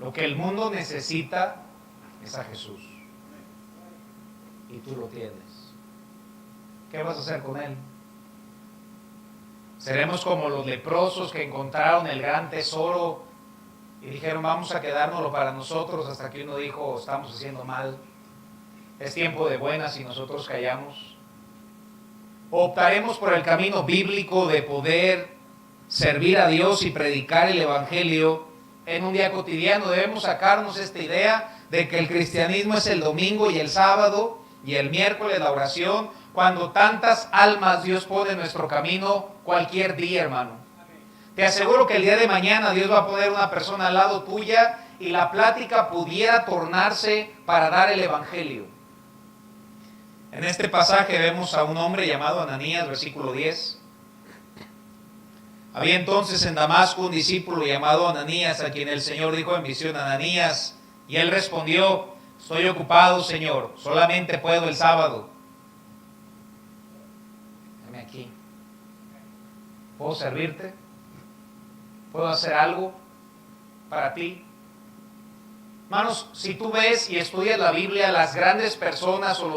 Lo que el mundo necesita es a Jesús. Y tú lo tienes. ¿Qué vas a hacer con él? Seremos como los leprosos que encontraron el gran tesoro y dijeron, vamos a quedárnoslo para nosotros, hasta que uno dijo, estamos haciendo mal. Es tiempo de buenas y nosotros callamos. O optaremos por el camino bíblico de poder servir a Dios y predicar el Evangelio en un día cotidiano. Debemos sacarnos esta idea de que el cristianismo es el domingo y el sábado y el miércoles la oración, cuando tantas almas Dios pone en nuestro camino cualquier día, hermano. Te aseguro que el día de mañana Dios va a poner una persona al lado tuya y la plática pudiera tornarse para dar el Evangelio. En este pasaje vemos a un hombre llamado Ananías, versículo 10. Había entonces en Damasco un discípulo llamado Ananías, a quien el Señor dijo en visión, Ananías, y él respondió, estoy ocupado, Señor, solamente puedo el sábado. Dame aquí. ¿Puedo servirte? ¿Puedo hacer algo para ti? Hermanos, si tú ves y estudias la Biblia, las grandes personas o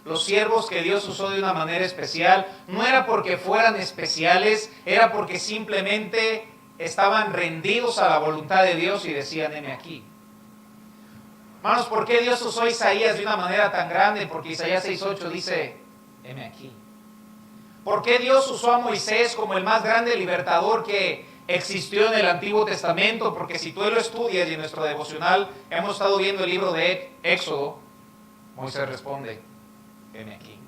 los siervos que Dios usó de una manera especial, no era porque fueran especiales, era porque simplemente estaban rendidos a la voluntad de Dios y decían, heme aquí. Hermanos, ¿por qué Dios usó a Isaías de una manera tan grande? Porque Isaías 6:8 dice, heme aquí. ¿Por qué Dios usó a Moisés como el más grande libertador que existió en el Antiguo Testamento? Porque si tú lo estudias y en nuestro devocional hemos estado viendo el libro de Éxodo, Moisés responde, heme aquí.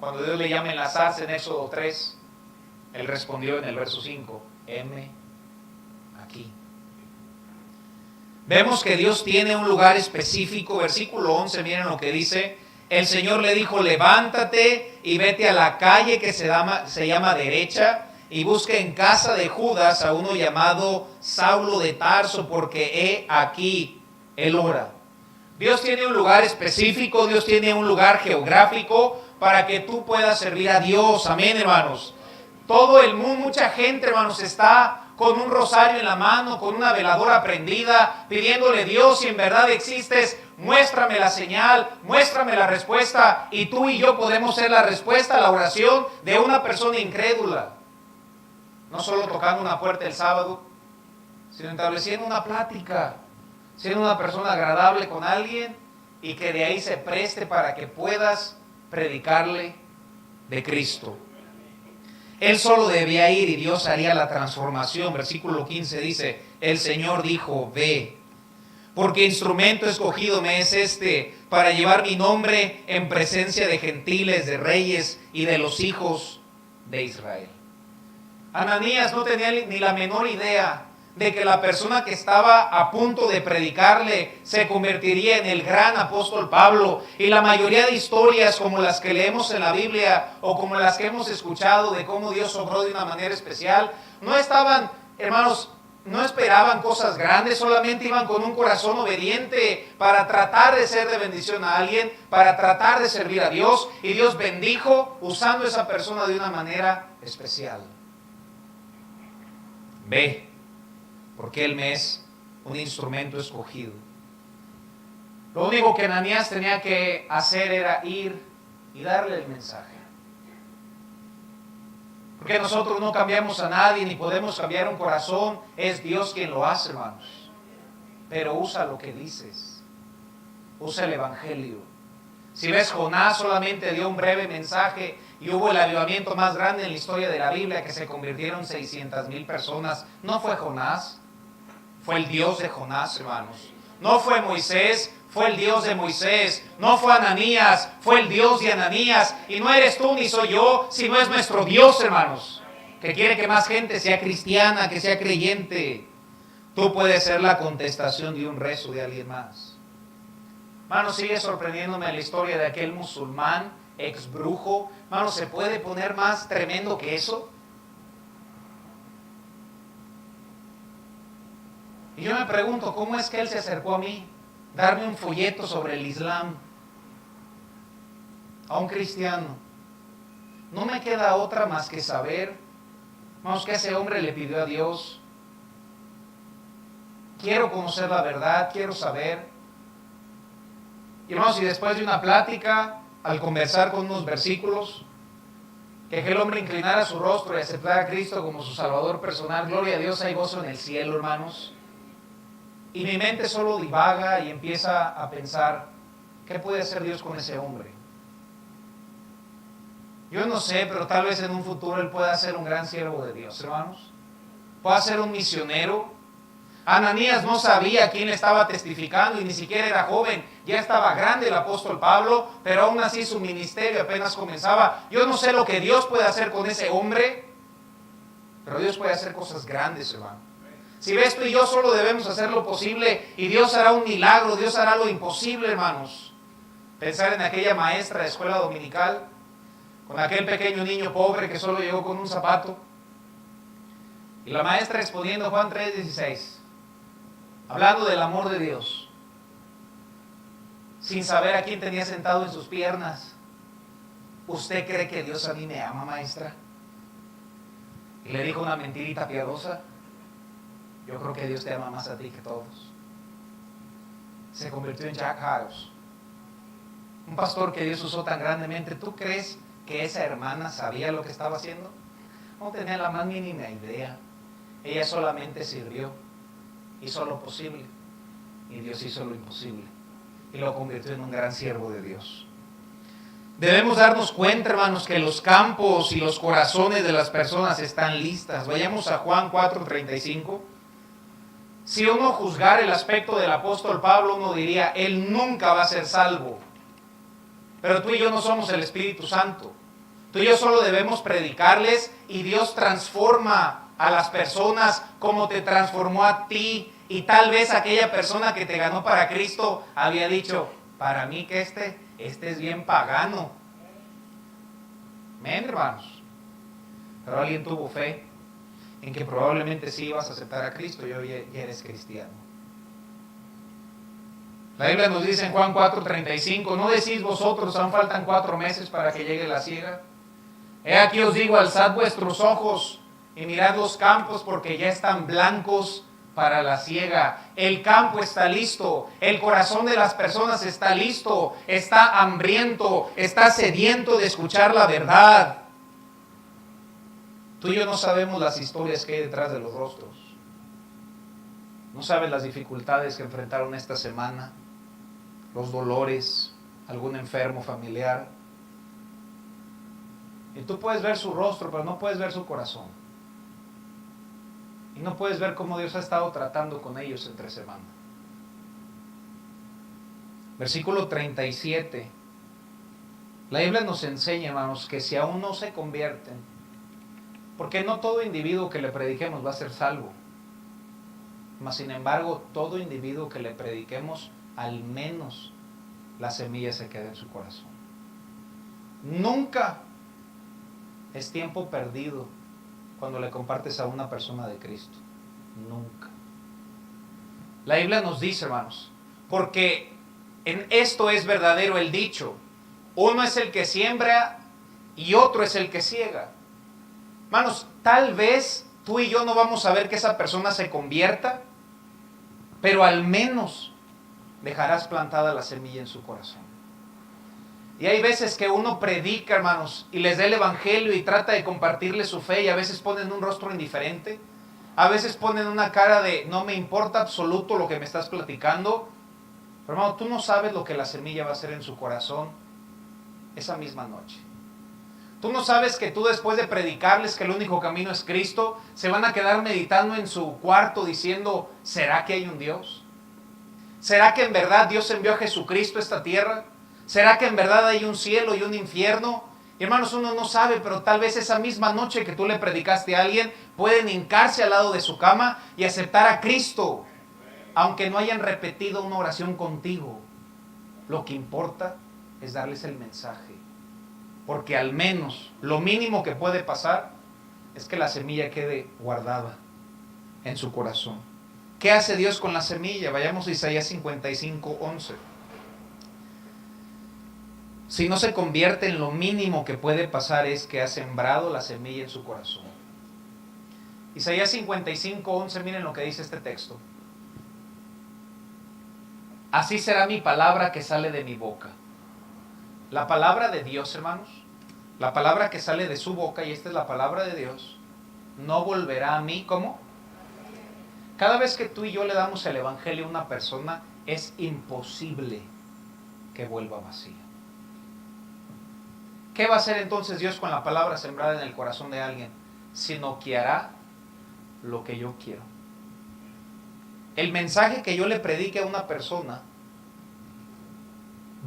Cuando Dios le llama en la zarza en Éxodo 3, él respondió en el verso 5, heme aquí. Vemos que Dios tiene un lugar específico. Versículo 11, miren lo que dice. El Señor le dijo, levántate y vete a la calle que se llama Derecha y busque en casa de Judas a uno llamado Saulo de Tarso, porque he aquí, él ora. Dios tiene un lugar específico, Dios tiene un lugar geográfico para que tú puedas servir a Dios. Amén, hermanos. Todo el mundo, mucha gente, hermanos, está con un rosario en la mano, con una veladora prendida, pidiéndole, Dios, si en verdad existes, muéstrame la señal, muéstrame la respuesta, y tú y yo podemos ser la respuesta a la oración de una persona incrédula. No solo tocando una puerta el sábado, sino estableciendo una plática, siendo una persona agradable con alguien y que de ahí se preste para que puedas predicarle de Cristo. Él solo debía ir y Dios haría la transformación. Versículo 15 dice, el Señor dijo, ve, porque instrumento escogido me es este para llevar mi nombre en presencia de gentiles, de reyes y de los hijos de Israel. Ananías no tenía ni la menor idea de que la persona que estaba a punto de predicarle se convertiría en el gran apóstol Pablo. Y la mayoría de historias como las que leemos en la Biblia o como las que hemos escuchado de cómo Dios obró de una manera especial, no estaban, hermanos, no esperaban cosas grandes, solamente iban con un corazón obediente para tratar de ser de bendición a alguien, para tratar de servir a Dios, y Dios bendijo usando a esa persona de una manera especial. Ve, porque él me es un instrumento escogido. Lo único que Ananías tenía que hacer era ir y darle el mensaje. Porque nosotros no cambiamos a nadie, ni podemos cambiar un corazón. Es Dios quien lo hace, hermanos. Pero usa lo que dices. Usa el Evangelio. Si ves, Jonás solamente dio un breve mensaje y hubo el avivamiento más grande en la historia de la Biblia, que se convirtieron 600,000 personas. No fue Jonás, fue el Dios de Jonás, hermanos. No fue Moisés, fue el Dios de Moisés. No fue Ananías, fue el Dios de Ananías. Y no eres tú ni soy yo, sino es nuestro Dios, hermanos, que quiere que más gente sea cristiana, que sea creyente. Tú puedes ser la contestación de un rezo de alguien más. Hermanos, sigue sorprendiéndome la historia de aquel musulmán, ex brujo. Hermanos, ¿se puede poner más tremendo que eso? Y yo me pregunto, ¿cómo es que él se acercó a mí? Darme un folleto sobre el Islam a un cristiano. No me queda otra más que saber, hermanos, que ese hombre le pidió a Dios quiero conocer la verdad, quiero saber. Y hermanos, y después de una plática, al conversar con unos versículos, que aquel hombre inclinara su rostro y aceptara a Cristo como su Salvador personal. Gloria a Dios, hay gozo en el cielo, hermanos. Y mi mente solo divaga y empieza a pensar, ¿qué puede hacer Dios con ese hombre? Yo no sé, pero tal vez en un futuro él pueda ser un gran siervo de Dios, hermanos. Pueda ser un misionero. Ananías no sabía quién le estaba testificando y ni siquiera era joven. Ya estaba grande el apóstol Pablo, pero aún así su ministerio apenas comenzaba. Yo no sé lo que Dios puede hacer con ese hombre, pero Dios puede hacer cosas grandes, hermano. Si ves, tú y yo solo debemos hacer lo posible y Dios hará un milagro, Dios hará lo imposible, hermanos. Pensar en aquella maestra de escuela dominical, con aquel pequeño niño pobre que solo llegó con un zapato. Y la maestra exponiendo Juan 3:16, hablando del amor de Dios, sin saber a quién tenía sentado en sus piernas. ¿Usted cree que Dios a mí me ama, maestra? Y le dijo una mentirita piadosa. Yo creo que Dios te ama más a ti que todos. Se convirtió en Jack Hyles, un pastor que Dios usó tan grandemente. ¿Tú crees que esa hermana sabía lo que estaba haciendo? No tenía la más mínima idea. Ella solamente sirvió, hizo lo posible, y Dios hizo lo imposible, y lo convirtió en un gran siervo de Dios. Debemos darnos cuenta, hermanos, que los campos y los corazones de las personas están listas. Vayamos a Juan 4:35. Si uno juzgara el aspecto del apóstol Pablo, uno diría, él nunca va a ser salvo. Pero tú y yo no somos el Espíritu Santo. Tú y yo solo debemos predicarles y Dios transforma a las personas como te transformó a ti. Y tal vez aquella persona que te ganó para Cristo había dicho, para mí que este es bien pagano. Amén, hermanos. Pero alguien tuvo fe en que probablemente sí ibas a aceptar a Cristo y hoy ya eres cristiano. La Biblia nos dice en Juan 4:35, ¿no decís vosotros, aún faltan 4 meses para que llegue la siega? He aquí os digo, alzad vuestros ojos y mirad los campos, porque ya están blancos para la siega. El campo está listo, el corazón de las personas está listo, está hambriento, está sediento de escuchar la verdad. Tú y yo no sabemos las historias que hay detrás de los rostros. No sabes las dificultades que enfrentaron esta semana, los dolores, algún enfermo familiar. Y tú puedes ver su rostro, pero no puedes ver su corazón. Y no puedes ver cómo Dios ha estado tratando con ellos entre semana. Versículo 37. La Biblia nos enseña, hermanos, que si aún no se convierten, porque no todo individuo que le prediquemos va a ser salvo, mas sin embargo, todo individuo que le prediquemos, al menos la semilla se queda en su corazón. Nunca es tiempo perdido cuando le compartes a una persona de Cristo. Nunca. La Biblia nos dice, hermanos, porque en esto es verdadero el dicho, uno es el que siembra y otro es el que ciega. Hermanos, tal vez tú y yo no vamos a ver que esa persona se convierta, pero al menos dejarás plantada la semilla en su corazón. Y hay veces que uno predica, hermanos, y les da el evangelio y trata de compartirles su fe, y a veces ponen un rostro indiferente, a veces ponen una cara de no me importa absoluto lo que me estás platicando. Pero hermano, tú no sabes lo que la semilla va a hacer en su corazón esa misma noche. Tú no sabes que tú, después de predicarles que el único camino es Cristo, se van a quedar meditando en su cuarto diciendo, ¿será que hay un Dios? ¿Será que en verdad Dios envió a Jesucristo a esta tierra? ¿Será que en verdad hay un cielo y un infierno? Y hermanos, uno no sabe, pero tal vez esa misma noche que tú le predicaste a alguien, pueden hincarse al lado de su cama y aceptar a Cristo, aunque no hayan repetido una oración contigo. Lo que importa es darles el mensaje, porque al menos lo mínimo que puede pasar es que la semilla quede guardada en su corazón. ¿Qué hace Dios con la semilla? Vayamos a Isaías 55:11. Si no se convierte, en lo mínimo que puede pasar es que ha sembrado la semilla en su corazón. Isaías 55:11, miren lo que dice este texto. así será mi palabra que sale de mi boca. La palabra de Dios, hermanos, la palabra que sale de su boca, y esta es la palabra de Dios, no volverá a mí, ¿cómo? Cada vez que tú y yo le damos el evangelio a una persona, es imposible que vuelva vacía. ¿Qué va a hacer entonces Dios con la palabra sembrada en el corazón de alguien? Sino que hará lo que yo quiero. El mensaje que yo le predique a una persona,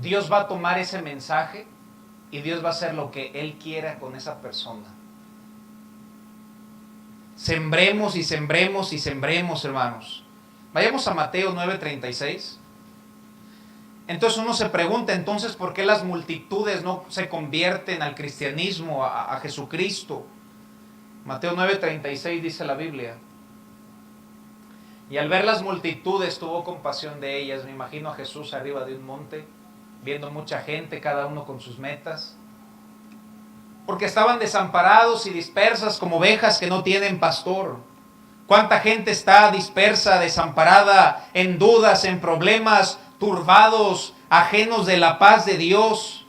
Dios va a tomar ese mensaje y Dios va a hacer lo que Él quiera con esa persona. Sembremos y sembremos y sembremos, hermanos. Vayamos a Mateo 9:36. Entonces uno se pregunta, entonces, ¿por qué las multitudes no se convierten al cristianismo, a Jesucristo? Mateo 9:36 dice la Biblia. Y al ver las multitudes tuvo compasión de ellas. Me imagino a Jesús arriba de un monte, viendo mucha gente, cada uno con sus metas. Porque estaban desamparados y dispersas como ovejas que no tienen pastor. ¿Cuánta gente está dispersa, desamparada, en dudas, en problemas, turbados, ajenos de la paz de Dios?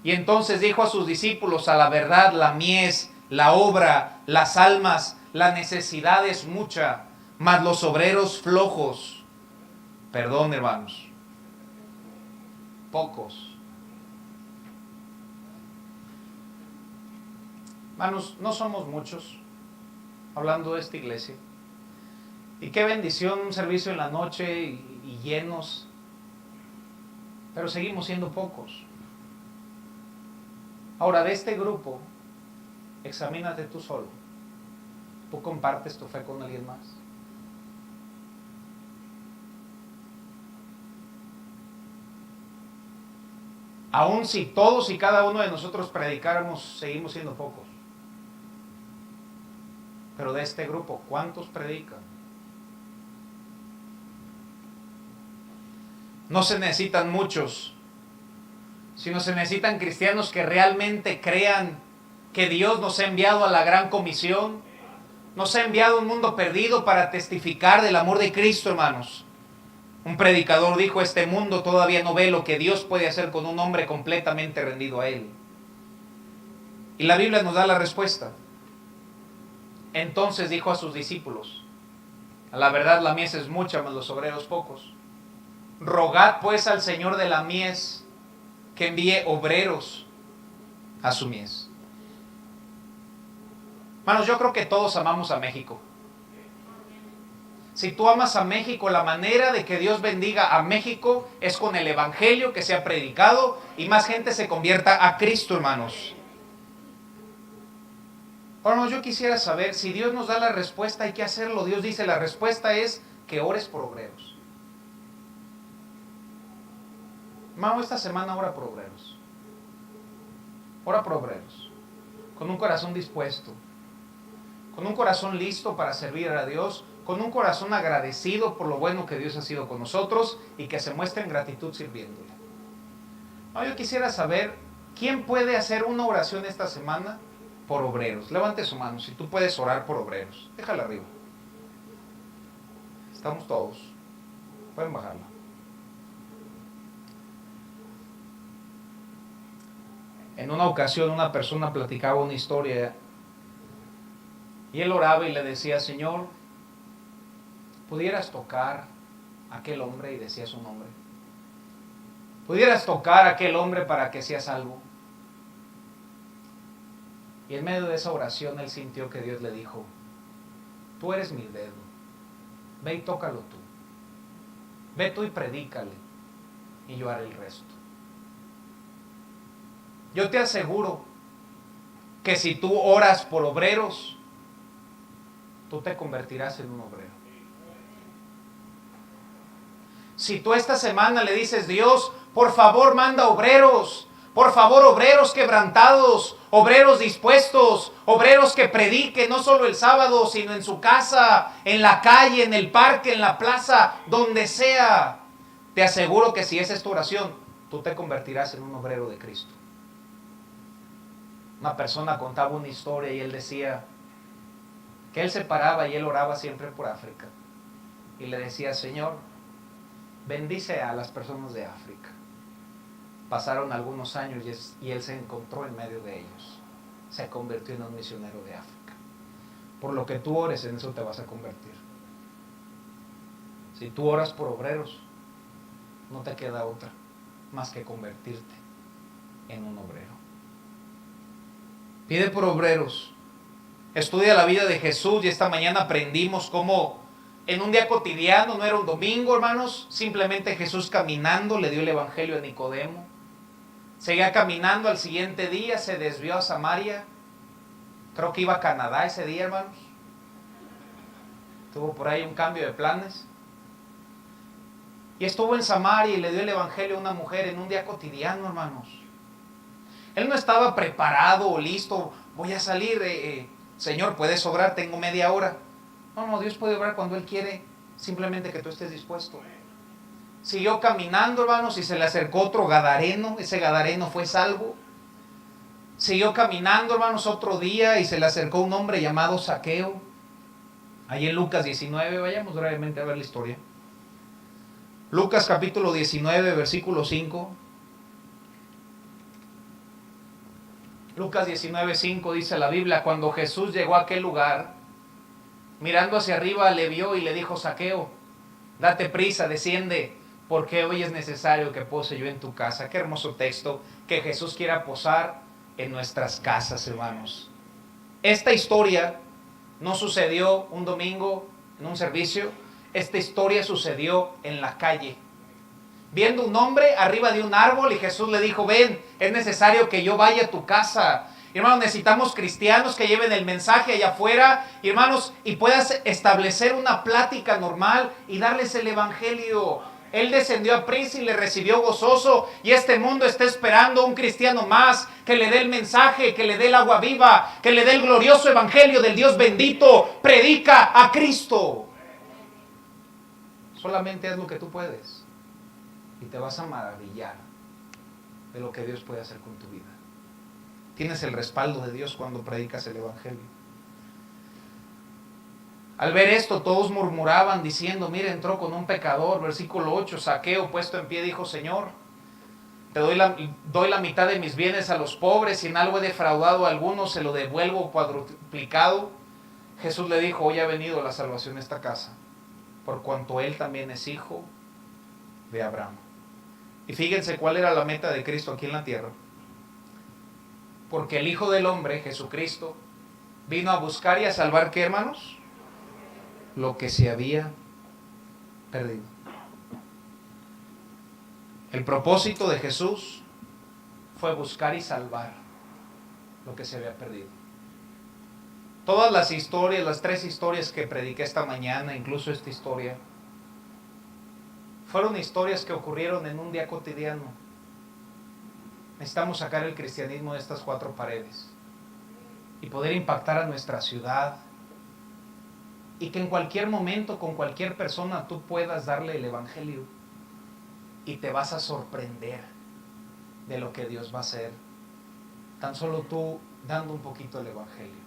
Y entonces dijo a sus discípulos, a la verdad, la mies, la obra, las almas, la necesidad es mucha, mas los obreros flojos, perdón hermanos, pocos. Hermanos, no somos muchos, hablando de esta iglesia. Y qué bendición un servicio en la noche y llenos, pero seguimos siendo pocos. Ahora, de este grupo, examínate tú solo. ¿Tú compartes tu fe con alguien más? Aun si todos y cada uno de nosotros predicáramos, seguimos siendo pocos. Pero de este grupo, ¿cuántos predican? No se necesitan muchos, sino se necesitan cristianos que realmente crean que Dios nos ha enviado a la gran comisión, nos ha enviado a un mundo perdido para testificar del amor de Cristo, hermanos. Un predicador dijo, este mundo todavía no ve lo que Dios puede hacer con un hombre completamente rendido a Él. Y la Biblia nos da la respuesta. Entonces dijo a sus discípulos, a la verdad la mies es mucha, mas los obreros pocos. Rogad pues al Señor de la mies que envíe obreros a su mies. Hermanos, yo creo que todos amamos a México. Si tú amas a México, la manera de que Dios bendiga a México es con el evangelio que sea predicado y más gente se convierta a Cristo, hermanos. Hermanos, yo quisiera saber, si Dios nos da la respuesta, hay que hacerlo. Dios dice, la respuesta es que ores por obreros. Hermano, esta semana ora por obreros. Ora por obreros. Con un corazón dispuesto. Con un corazón listo para servir a Dios. Con un corazón agradecido por lo bueno que Dios ha sido con nosotros y que se muestre en gratitud sirviéndole. No, yo quisiera saber, ¿quién puede hacer una oración esta semana por obreros? Levante su mano, si tú puedes orar por obreros. Déjala arriba. Estamos todos. Pueden bajarla. En una ocasión una persona platicaba una historia y él oraba y le decía, Señor, ¿pudieras tocar a aquel hombre? Y decía su nombre. ¿Pudieras tocar a aquel hombre para que sea salvo? Y en medio de esa oración él sintió que Dios le dijo, tú eres mi dedo, ve y tócalo tú. Ve tú y predícale y yo haré el resto. Yo te aseguro que si tú oras por obreros, tú te convertirás en un obrero. Si tú esta semana le dices, Dios, por favor manda obreros, por favor obreros quebrantados, obreros dispuestos, obreros que prediquen no solo el sábado, sino en su casa, en la calle, en el parque, en la plaza, donde sea, te aseguro que si esa es tu oración, tú te convertirás en un obrero de Cristo. Una persona contaba una historia y él decía que él se paraba y él oraba siempre por África. Y le decía, Señor, bendice a las personas de África. Pasaron algunos años y él se encontró en medio de ellos. Se convirtió en un misionero de África. Por lo que tú ores, en eso te vas a convertir. Si tú oras por obreros, no te queda otra más que convertirte en un obrero. Pide por obreros. Estudia la vida de Jesús, y esta mañana aprendimos cómo en un día cotidiano, no era un domingo, hermanos, simplemente Jesús caminando le dio el evangelio a Nicodemo. Seguía caminando, al siguiente día se desvió a Samaria. Creo que iba a Canadá ese día, hermanos. Tuvo por ahí un cambio de planes. Y estuvo en Samaria y le dio el evangelio a una mujer en un día cotidiano, hermanos. Él no estaba preparado o listo. Voy a salir, Señor, puedes obrar, tengo media hora. No, Dios puede obrar cuando Él quiere, simplemente que tú estés dispuesto. Siguió caminando, hermanos, y se le acercó otro gadareno. Ese gadareno fue salvo. Siguió caminando, hermanos, otro día y se le acercó un hombre llamado Zaqueo. Ahí en Lucas 19, vayamos brevemente a ver la historia. Lucas capítulo 19, versículo 5. Lucas 19, 5 dice la Biblia: cuando Jesús llegó a aquel lugar, mirando hacia arriba le vio y le dijo: Zaqueo, date prisa, desciende, porque hoy es necesario que pose yo en tu casa. Qué hermoso texto, que Jesús quiera posar en nuestras casas, hermanos. Esta historia no sucedió un domingo en un servicio. Esta historia sucedió en la calle, viendo un hombre arriba de un árbol, y Jesús le dijo: ven, es necesario que yo vaya a tu casa. Hermanos, necesitamos cristianos que lleven el mensaje allá afuera, hermanos, y puedas establecer una plática normal y darles el evangelio. Él descendió a prisa y le recibió gozoso, y este mundo está esperando un cristiano más que le dé el mensaje, que le dé el agua viva, que le dé el glorioso evangelio del Dios bendito. Predica a Cristo. Solamente haz lo que tú puedes y te vas a maravillar de lo que Dios puede hacer con tu vida. Tienes el respaldo de Dios cuando predicas el evangelio. Al ver esto, todos murmuraban diciendo: mire, entró con un pecador. Versículo 8, Zaqueo, puesto en pie, dijo: Señor, te doy la mitad de mis bienes a los pobres, y en algo he defraudado a algunos, se lo devuelvo cuadruplicado. Jesús le dijo: hoy ha venido la salvación a esta casa, por cuanto él también es hijo de Abraham. Y fíjense cuál era la meta de Cristo aquí en la tierra. Porque el Hijo del Hombre, Jesucristo, vino a buscar y a salvar, ¿qué, hermanos? Lo que se había perdido. El propósito de Jesús fue buscar y salvar lo que se había perdido. Todas las historias, las 3 historias que prediqué esta mañana, incluso esta historia, fueron historias que ocurrieron en un día cotidiano. Necesitamos sacar el cristianismo de estas 4 paredes y poder impactar a nuestra ciudad, y que en cualquier momento, con cualquier persona, tú puedas darle el evangelio, y te vas a sorprender de lo que Dios va a hacer, tan solo tú dando un poquito el evangelio.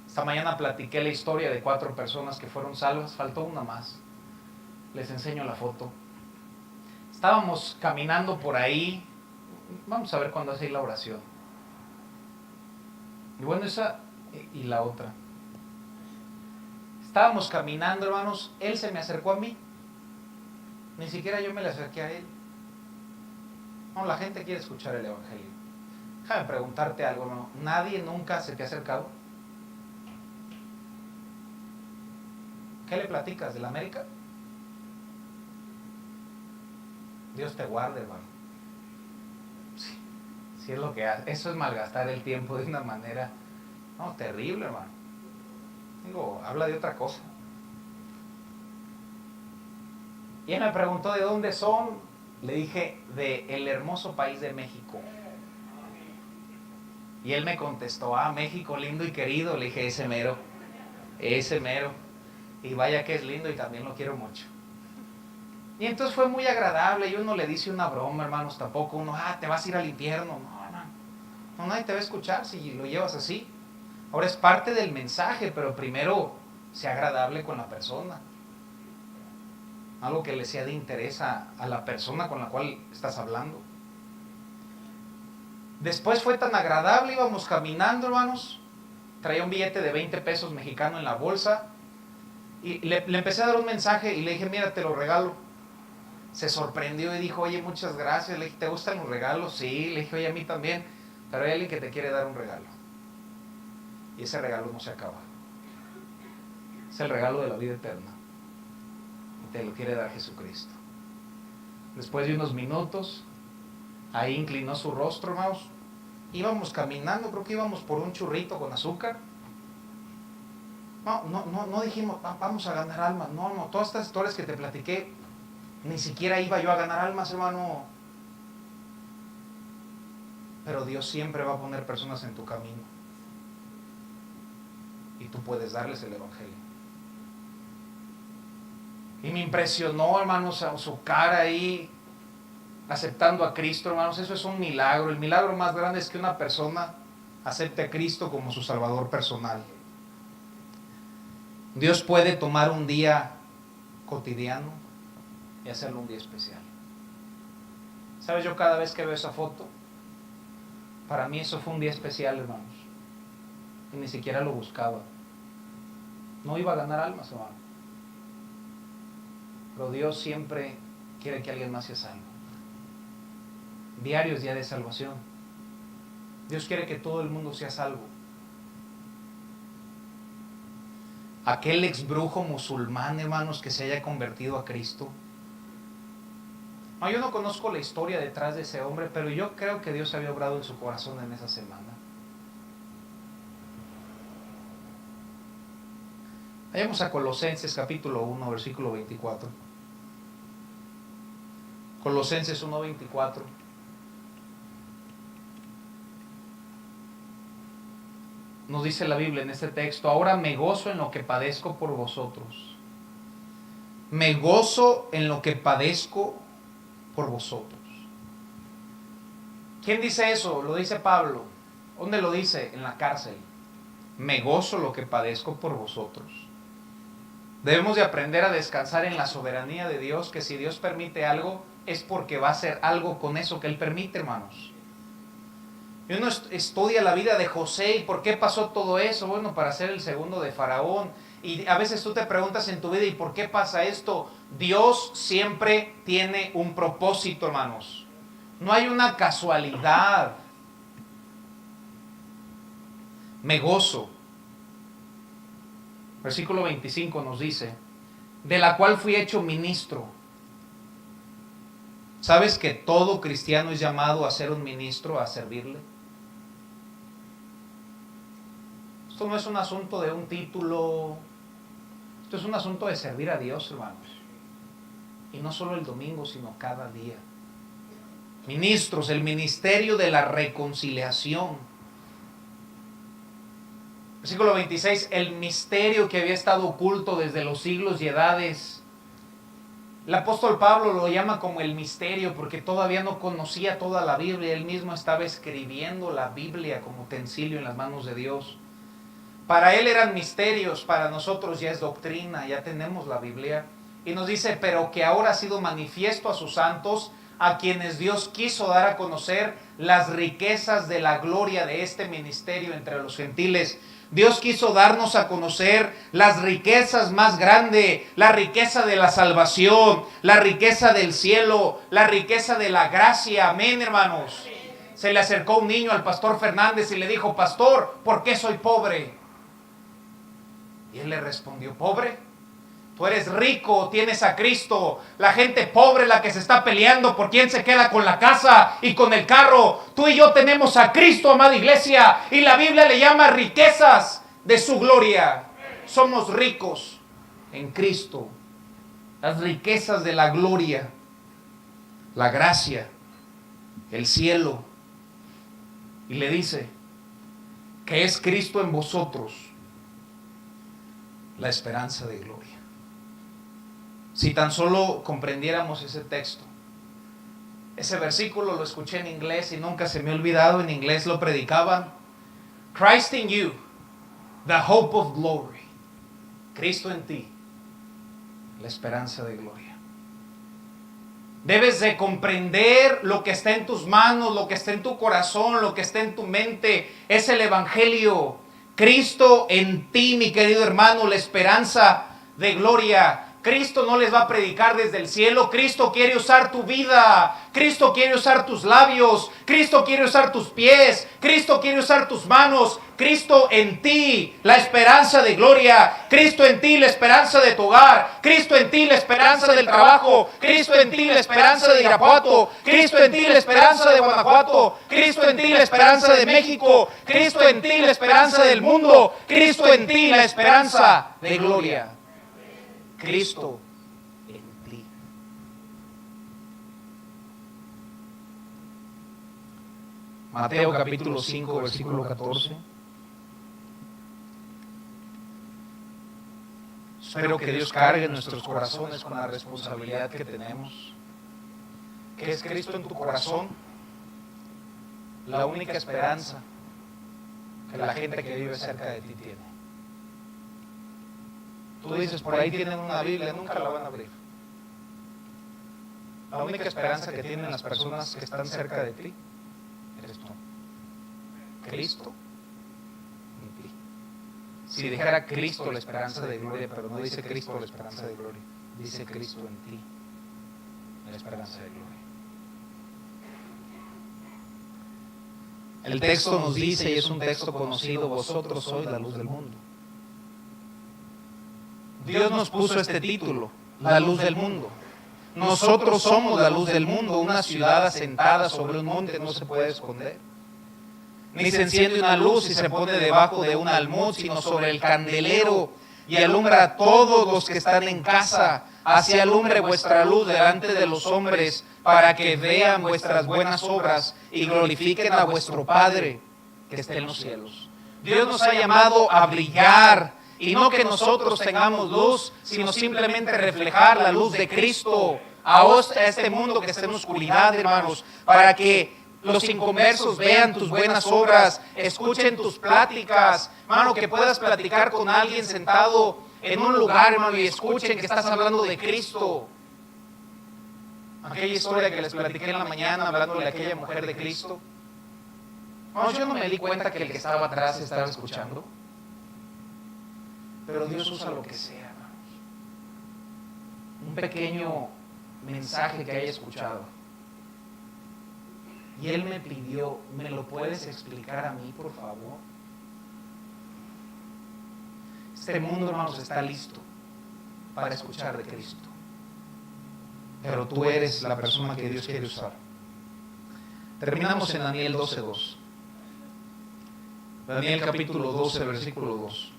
Esta mañana platiqué la historia de 4 personas que fueron salvas. Faltó una más. Les enseño la foto. Estábamos caminando por ahí. Vamos a ver cuando hace la oración. Y bueno, esa y la otra. Estábamos caminando, hermanos. Él se me acercó a mí. Ni siquiera yo me le acerqué a él. No, la gente quiere escuchar el evangelio. Déjame preguntarte algo, hermano. ¿Nadie nunca se te ha acercado? ¿Qué le platicas? ¿De la América? Dios te guarde, hermano. Sí es lo que hace. Eso es malgastar el tiempo de una manera, no, terrible, hermano. Digo, habla de otra cosa. Y él me preguntó de dónde son. Le dije: de el hermoso país de México. Y él me contestó: México lindo y querido. Le dije: ese mero. Ese mero. Y vaya que es lindo y también lo quiero mucho. Y entonces fue muy agradable. Y uno le dice una broma, hermanos. Tampoco uno: te vas a ir al infierno. No, hermano. No, nadie te va a escuchar si lo llevas así. Ahora es parte del mensaje, pero primero sea agradable con la persona. algo que le sea de interés a la persona con la cual estás hablando. Después fue tan agradable, íbamos caminando, hermanos, traía un billete de 20 pesos mexicano en la bolsa, y le empecé a dar un mensaje y le dije, mira, te lo regalo. Se sorprendió y dijo, oye, muchas gracias. Le dije, ¿te gustan los regalos? Sí. Le dije, oye, a mí también, pero hay alguien que te quiere dar un regalo. Y ese regalo no se acaba. Es el regalo de la vida eterna. Y te lo quiere dar Jesucristo. Después de unos minutos, ahí inclinó su rostro, hermanos. Íbamos caminando, creo que íbamos por un churrito con azúcar. No dijimos, vamos a ganar almas. No, todas estas historias que te platiqué, ni siquiera iba yo a ganar almas, hermano. Pero Dios siempre va a poner personas en tu camino. Y tú puedes darles el evangelio. Y me impresionó, hermanos, su cara ahí, aceptando a Cristo, hermanos. Eso es un milagro. El milagro más grande es que una persona acepte a Cristo como su Salvador personal. Dios puede tomar un día cotidiano y hacerlo un día especial. ¿Sabes? Yo cada vez que veo esa foto, para mí eso fue un día especial, hermanos. Y ni siquiera lo buscaba. No iba a ganar almas, hermano. Pero Dios siempre quiere que alguien más sea salvo. Diario es día de salvación. Dios quiere que todo el mundo sea salvo. Aquel ex brujo musulmán, hermanos, que se haya convertido a Cristo. No, yo no conozco la historia detrás de ese hombre, pero yo creo que Dios había obrado en su corazón en esa semana. Vayamos a Colosenses capítulo 1, versículo 24. Colosenses 1, 24. Nos dice la Biblia en este texto, ahora me gozo en lo que padezco por vosotros. Me gozo en lo que padezco por vosotros. ¿Quién dice eso? Lo dice Pablo. ¿Dónde lo dice? En la cárcel. Me gozo lo que padezco por vosotros. Debemos de aprender a descansar en la soberanía de Dios, que si Dios permite algo, es porque va a hacer algo con eso que Él permite, hermanos. Y uno estudia la vida de José y por qué pasó todo eso. Bueno, para ser el segundo de Faraón. Y a veces tú te preguntas en tu vida, ¿y por qué pasa esto? Dios siempre tiene un propósito, hermanos. No hay una casualidad. Me gozo. Versículo 25 nos dice, de la cual fui hecho ministro. ¿Sabes que todo cristiano es llamado a ser un ministro, a servirle? Esto no es un asunto de un título, esto es un asunto de servir a Dios, hermanos. Y no solo el domingo, sino cada día. Ministros, el ministerio de la reconciliación. Versículo 26, el misterio que había estado oculto desde los siglos y edades. El apóstol Pablo lo llama como el misterio porque todavía no conocía toda la Biblia. Él mismo estaba escribiendo la Biblia como utensilio en las manos de Dios. Para él eran misterios, para nosotros ya es doctrina, ya tenemos la Biblia. Y nos dice, pero que ahora ha sido manifiesto a sus santos, a quienes Dios quiso dar a conocer las riquezas de la gloria de este ministerio entre los gentiles. Dios quiso darnos a conocer las riquezas más grandes, la riqueza de la salvación, la riqueza del cielo, la riqueza de la gracia. Amén, hermanos. Se le acercó un niño al pastor Fernández y le dijo, pastor, ¿por qué soy pobre? Y él le respondió, ¿pobre? Tú eres rico, tienes a Cristo. La gente pobre, la que se está peleando por quién se queda con la casa y con el carro. Tú y yo tenemos a Cristo, amada iglesia. Y la Biblia le llama riquezas de su gloria. Somos ricos en Cristo. Las riquezas de la gloria, la gracia, el cielo. Y le dice que es Cristo en vosotros, la esperanza de gloria. Si tan solo comprendiéramos ese texto. Ese versículo lo escuché en inglés y nunca se me ha olvidado. En inglés lo predicaban. Christ in you, the hope of glory. Cristo en ti, la esperanza de gloria. Debes de comprender lo que está en tus manos, lo que está en tu corazón, lo que está en tu mente. Es el Evangelio. Cristo en ti, mi querido hermano, la esperanza de gloria. Cristo no les va a predicar desde el cielo. Cristo quiere usar tu vida. Cristo quiere usar tus labios. Cristo quiere usar tus pies. Cristo quiere usar tus manos. Cristo en ti, la esperanza de gloria. Cristo en ti, la esperanza de tu hogar. Cristo en ti, la esperanza del trabajo. Cristo en ti, la esperanza de Irapuato. Cristo en ti, la esperanza de Guanajuato. Cristo en ti, la esperanza de México. Cristo en ti, la esperanza del mundo. Cristo en ti, la esperanza de gloria. Cristo en ti. Mateo capítulo 5, versículo 14. Espero que Dios cargue nuestros corazones con la responsabilidad que tenemos. Que es Cristo en tu corazón la única esperanza que la gente que vive cerca de ti tiene. Tú dices, por ahí tienen una Biblia, nunca la van a abrir. La única esperanza que tienen las personas que están cerca de ti eres tú. Cristo en ti. Si dijera Cristo la esperanza de gloria, pero no dice Cristo la esperanza de gloria, dice Cristo en ti la esperanza de gloria. El texto nos dice, y es un texto conocido, vosotros sois la luz del mundo. Dios nos puso este título, la luz del mundo. Nosotros somos la luz del mundo. Una ciudad asentada sobre un monte no se puede esconder. Ni se enciende una luz y se pone debajo de un almud, sino sobre el candelero y alumbra a todos los que están en casa. Así alumbre vuestra luz delante de los hombres, para que vean vuestras buenas obras y glorifiquen a vuestro Padre que está en los cielos. Dios nos ha llamado a brillar. Y no que nosotros tengamos luz, sino simplemente reflejar la luz de Cristo a este mundo que está en oscuridad, hermanos, para que los inconversos vean tus buenas obras, escuchen tus pláticas, hermano, que puedas platicar con alguien sentado en un lugar, hermano, y escuchen que estás hablando de Cristo. Aquella historia que les platiqué en la mañana, hablándole a aquella mujer de Cristo. Hermanos, yo no me di cuenta que el que estaba atrás estaba escuchando. Pero Dios usa lo que sea, hermanos. Un pequeño mensaje que haya escuchado. Y él me pidió, ¿me lo puedes explicar a mí, por favor? Este mundo, hermanos, está listo para escuchar de Cristo. Pero tú eres la persona que Dios quiere usar. Terminamos en Daniel 12:2. Daniel capítulo 12, versículo 2.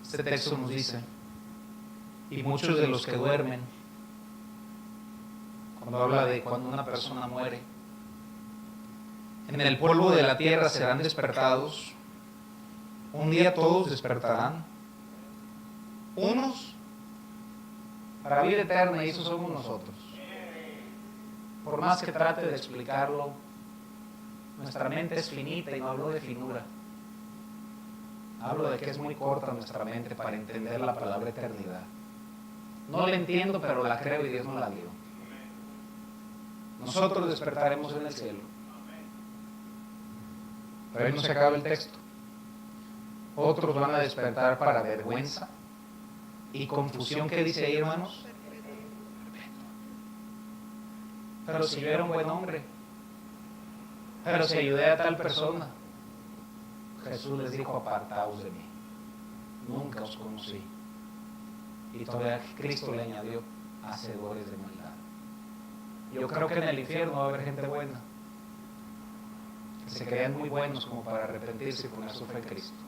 Este texto nos dice, y muchos de los que duermen, cuando habla de cuando una persona muere, en el polvo de la tierra serán despertados. Un día todos despertarán, unos para vida eterna, y esos somos nosotros. Por más que trate de explicarlo, nuestra mente es finita, y no hablo de finura. Hablo de que es muy corta nuestra mente para entender la palabra eternidad. No la entiendo, pero la creo y Dios nos la dio. Nosotros despertaremos en el cielo. Pero ahí no se acaba el texto. Otros van a despertar para vergüenza y confusión. ¿Qué dice ahí, hermanos? Pero si yo era un buen hombre, pero si ayudé a tal persona, Jesús les dijo, apartaos de mí, nunca os conocí. Y todavía Cristo le añadió, hacedores de maldad. Yo creo que en el infierno va a haber gente buena, que se crean muy buenos como para arrepentirse y poner su fe en Cristo.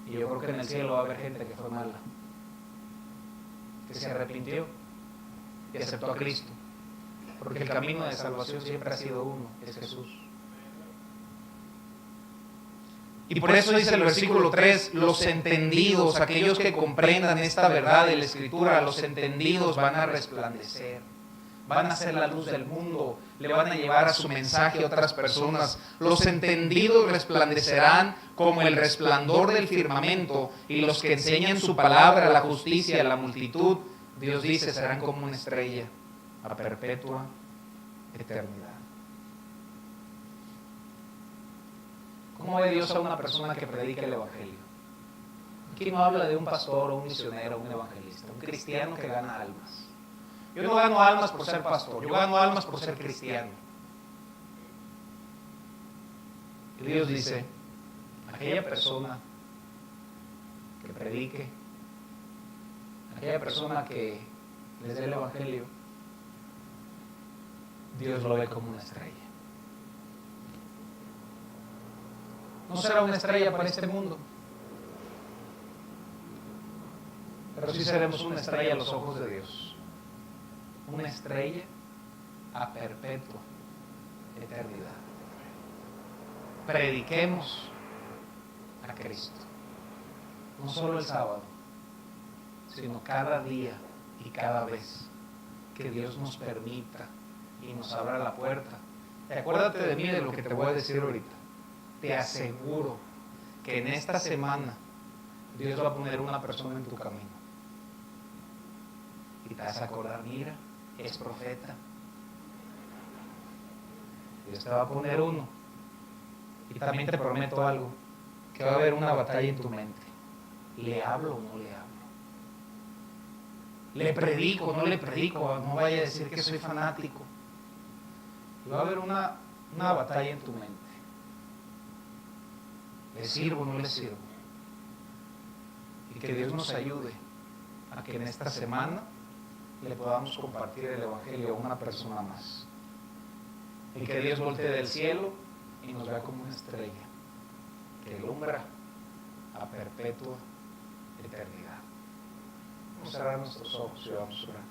Y yo creo que en el cielo va a haber gente que fue mala, que se arrepintió y aceptó a Cristo, porque el camino de salvación siempre ha sido uno, es Jesús. Y por eso dice el versículo 3, los entendidos, aquellos que comprendan esta verdad de la Escritura, los entendidos van a resplandecer, van a ser la luz del mundo, le van a llevar a su mensaje a otras personas. Los entendidos resplandecerán como el resplandor del firmamento, y los que enseñan su palabra, la justicia, a la multitud, Dios dice, serán como una estrella a perpetua eternidad. ¿Cómo ve Dios a una persona que predica el Evangelio? Aquí no habla de un pastor o un misionero o un evangelista, un cristiano que gana almas. Yo no gano almas por ser pastor, yo gano almas por ser cristiano. Y Dios dice, aquella persona que predique, aquella persona que les dé el Evangelio, Dios lo ve como una estrella. No será una estrella para este mundo, pero sí seremos una estrella a los ojos de Dios. Una estrella a perpetua eternidad. Prediquemos a Cristo. No solo el sábado, sino cada día y cada vez que Dios nos permita y nos abra la puerta. Y acuérdate de mí, de lo que te voy a decir ahorita. Te aseguro que en esta semana Dios va a poner una persona en tu camino. Y te vas a acordar, mira, es profeta. Dios te va a poner uno. Y también te prometo algo, que va a haber una batalla en tu mente. ¿Le hablo o no le hablo? ¿Le predico o no le predico? No vaya a decir que soy fanático. Y va a haber una batalla en tu mente. ¿Le sirvo o no le sirvo? Y que Dios nos ayude a que en esta semana le podamos compartir el Evangelio a una persona más. Y que Dios voltee del cielo y nos vea como una estrella que alumbra a perpetua eternidad. Vamos a cerrar nuestros ojos y vamos a orar.